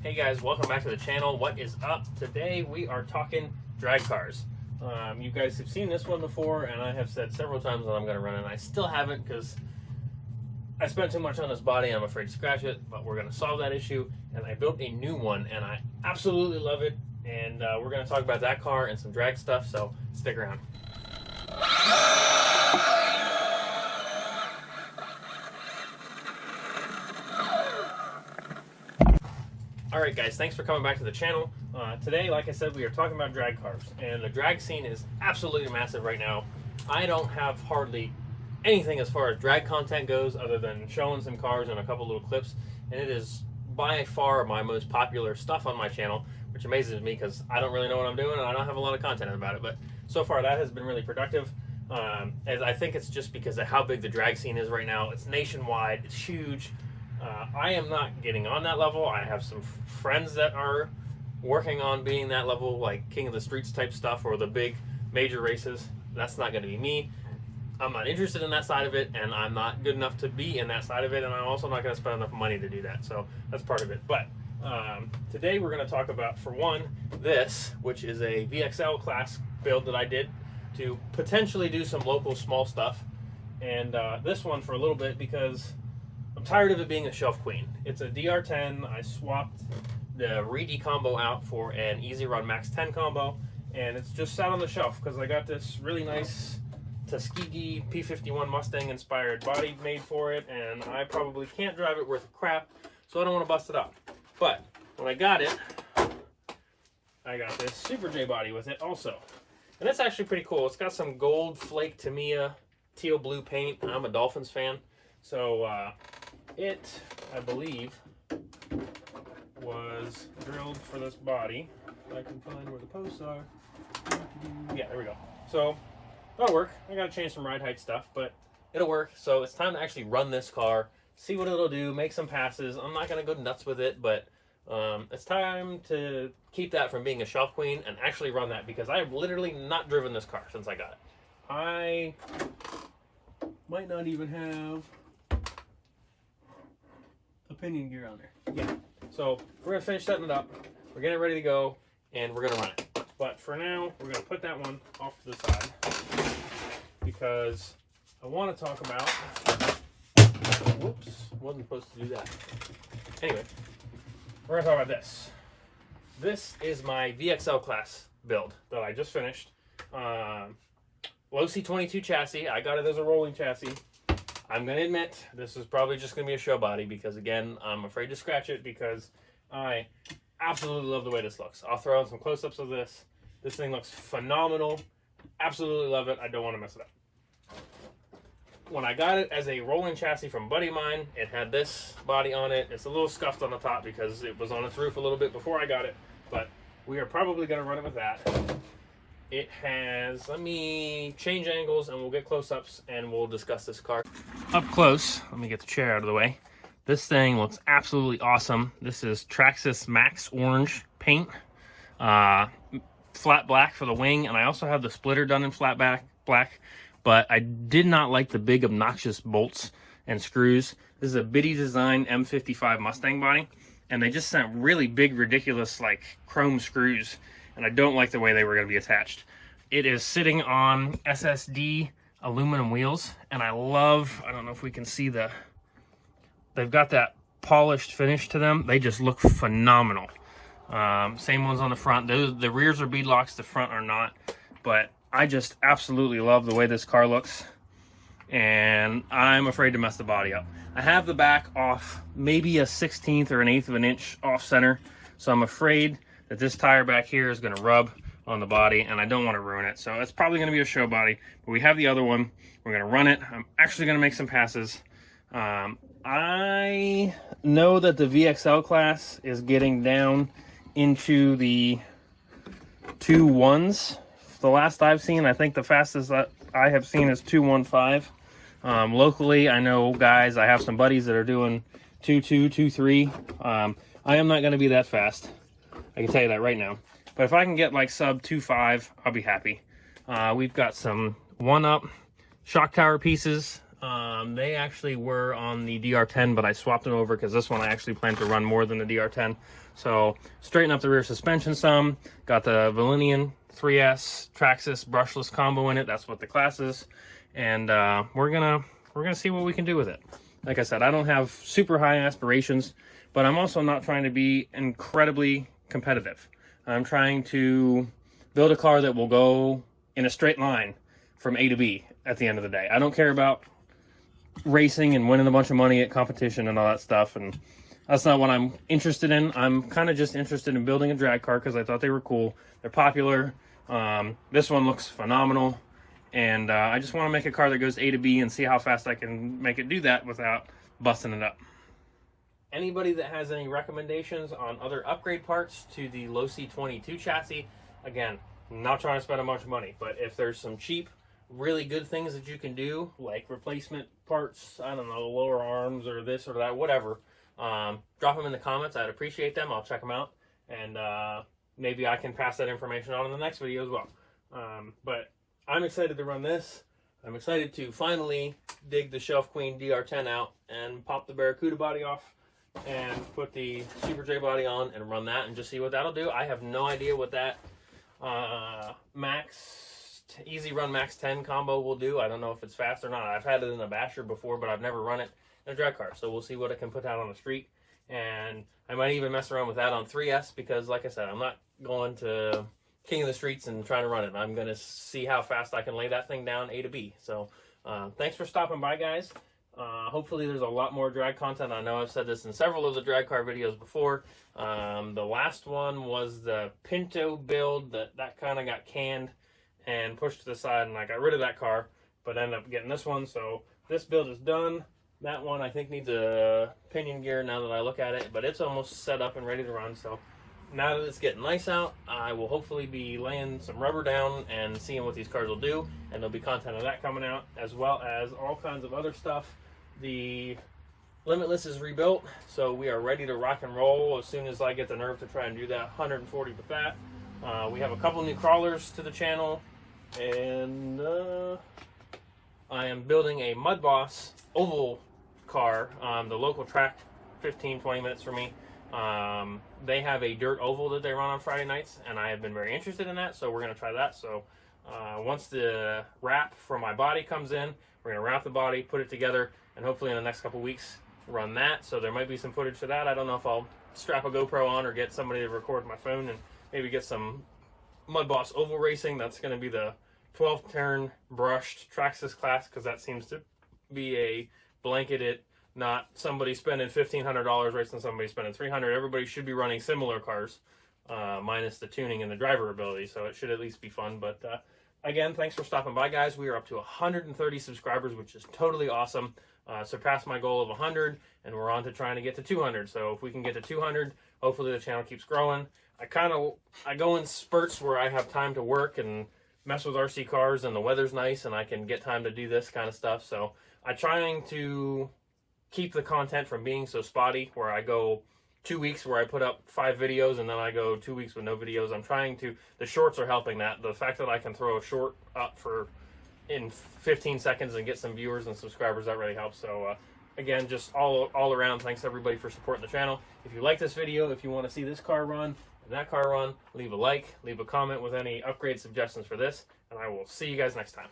Hey guys, welcome back to the channel. What is up? Today we are talking drag cars. You guys have seen this one before, and I have said several times that I'm going to run it, and I still haven't because I spent too much on this body. I'm afraid to scratch it, but we're going to solve that issue, and I built a new one, and I absolutely love it, and we're going to talk about that car and some drag stuff, so stick around. Alright guys, thanks for coming back to the channel. Today, like I said, we are talking about drag cars, and the drag scene is absolutely massive right now. I don't have hardly anything as far as drag content goes other than showing some cars and a couple little clips, and it is by far my most popular stuff on my channel, which amazes me because I don't really know what I'm doing and I don't have a lot of content about it, but so far that has been really productive. As I think it's just because of how big the drag scene is right now. It's nationwide, it's huge. I am not getting on that level. I have some friends that are working on being that level, like King of the Streets type stuff or the big major races. That's not going to be me. I'm not interested in that side of it, and I'm not good enough to be in that side of it, and I'm also not going to spend enough money to do that. So that's part of it. But today we're going to talk about, for one, this, which is a VXL class build that I did to potentially do some local small stuff, and this one for a little bit because I'm tired of it being a shelf queen. It's a DR10. I swapped the Reedy combo out for an Easy Run Max 10 combo, and it's just sat on the shelf because I got this really nice Tuskegee P51 Mustang inspired body made for it, and I probably can't drive it worth a crap, so I don't want to bust it up. But when I got it, I got this Super J body with it also, and it's actually pretty cool. It's got some gold flake Tamiya teal blue paint, and I'm a Dolphins fan, so it, I believe, was drilled for this body. If I can find where the posts are. Yeah, there we go. So that'll work. I gotta change some ride height stuff, but it'll work. So it's time to actually run this car, see what it'll do, make some passes. I'm not gonna go nuts with it, but it's time to keep that from being a shelf queen and actually run that, because I have literally not driven this car since I got it. I might not even have pinion gear on there. Yeah. So we're gonna finish setting it up. We're getting it ready to go, and we're gonna run it. But for now, we're gonna put that one off to the side because I want to talk about. Whoops, wasn't supposed to do that. Anyway, we're gonna talk about this. This is my VXL class build that I just finished. Losi 22 chassis. I got it as a rolling chassis. I'm going to admit, this is probably just going to be a show body because, again, I'm afraid to scratch it because I absolutely love the way this looks. I'll throw in some close-ups of this. This thing looks phenomenal. Absolutely love it. I don't want to mess it up. When I got it as a rolling chassis from a buddy of mine, it had this body on it. It's a little scuffed on the top because it was on its roof a little bit before I got it, but we are probably going to run it with that. It has, let me change angles and we'll get close-ups and we'll discuss this car. Up close, let me get the chair out of the way. This thing looks absolutely awesome. This is Traxxas Max Orange paint. Flat black for the wing, and I also have the splitter done in flat black, but I did not like the big obnoxious bolts and screws. This is a Biddy Design M55 Mustang body, and they just sent really big, ridiculous, like, chrome screws, and I don't like the way they were going to be attached. It is sitting on SSD aluminum wheels, and I don't know if we can see they've got that polished finish to them. They just look phenomenal. Same ones on the front. The rears are beadlocks, the front are not, but I just absolutely love the way this car looks, and I'm afraid to mess the body up. I have the back off maybe a 1/16 or an 1/8 of an inch off center, so I'm afraid that this tire back here is going to rub on the body, and I don't want to ruin it. So it's probably going to be a show body, but we have the other one. We're going to run it. I'm actually going to make some passes. I know that the VXL class is getting down into the 2.1s. The last I've seen, I think the fastest that I have seen is 2.15. Locally, I know guys, I have some buddies that are doing 2.2, 2.3. I am not going to be that fast. I can tell you that right now. But if I can get like sub 2.5, I'll be happy. We've got some 1-up shock tower pieces They actually were on the DR10, but I swapped them over because this one I actually plan to run more than the DR10. So straighten up the rear suspension some. Got the Valinian 3S Traxxas brushless combo in it. That's what the class is, and we're gonna see what we can do with it. Like I said, I don't have super high aspirations, but I'm also not trying to be incredibly competitive. I'm trying to build a car that will go in a straight line from A to B at the end of the day. I don't care about racing and winning a bunch of money at competition and all that stuff, and that's not what I'm interested in. I'm kind of just interested in building a drag car because I thought they were cool. They're popular. This one looks phenomenal, and I just want to make a car that goes A to B and see how fast I can make it do that without busting it up. Anybody that has any recommendations on other upgrade parts to the Losi 22 chassis, again, I'm not trying to spend a bunch of money, but if there's some cheap, really good things that you can do, like replacement parts, I don't know, lower arms or this or that, whatever, drop them in the comments. I'd appreciate them. I'll check them out, and maybe I can pass that information on in the next video as well. But I'm excited to run this. I'm excited to finally dig the Shelf Queen DR10 out and pop the Barracuda body off and put the Super J body on and run that and just see what that'll do. I have no idea what that Easy Run Max 10 combo will do. I don't know if it's fast or not. I've had it in a basher before, but I've never run it in a drag car. So we'll see what it can put out on the street. And I might even mess around with that on 3S because, like I said, I'm not going to King of the Streets and trying to run it. I'm going to see how fast I can lay that thing down A to B. So thanks for stopping by, guys. Hopefully there's a lot more drag content. I know I've said this in several of the drag car videos before. The last one was the Pinto build that kind of got canned and pushed to the side, and I got rid of that car, but ended up getting this one. So this build is done. That one I think needs a pinion gear now that I look at it, but it's almost set up and ready to run. So now that it's getting nice out, I will hopefully be laying some rubber down and seeing what these cars will do, and there'll be content of that coming out, as well as all kinds of other stuff. The Limitless is rebuilt, so we are ready to rock and roll as soon as I get the nerve to try and do that 140 with that. We have a couple new crawlers to the channel, and I am building a Mud Boss oval car. The local track, 15-20 minutes for me. They have a dirt oval that they run on Friday nights, and I have been very interested in that, so we're going to try that. So once the wrap for my body comes in, we're going to wrap the body, put it together, and hopefully in the next couple weeks run that. So there might be some footage for that. I don't know if I'll strap a GoPro on or get somebody to record my phone and maybe get some Mud Boss oval racing. That's going to be the 12-turn brushed Traxxas class, because that seems to be a blanketed, not somebody spending $1,500 racing somebody spending $300. Everybody should be running similar cars, minus the tuning and the driver ability, so it should at least be fun. But again, thanks for stopping by, guys. We are up to 130 subscribers, which is totally awesome. Surpassed my goal of 100, and we're on to trying to get to 200. So if we can get to 200, hopefully the channel keeps growing. I go in spurts where I have time to work and mess with RC cars, and the weather's nice, and I can get time to do this kind of stuff. So I'm trying to keep the content from being so spotty, where I go 2 weeks where I put up 5 videos and then I go 2 weeks with no videos. I'm trying to, the shorts are helping that. The fact that I can throw a short up in 15 seconds and get some viewers and subscribers, that really helps. So again, just all around, thanks everybody for supporting the channel. If you like this video, if you want to see this car run and that car run, leave a like, leave a comment with any upgrade suggestions for this, and I will see you guys next time.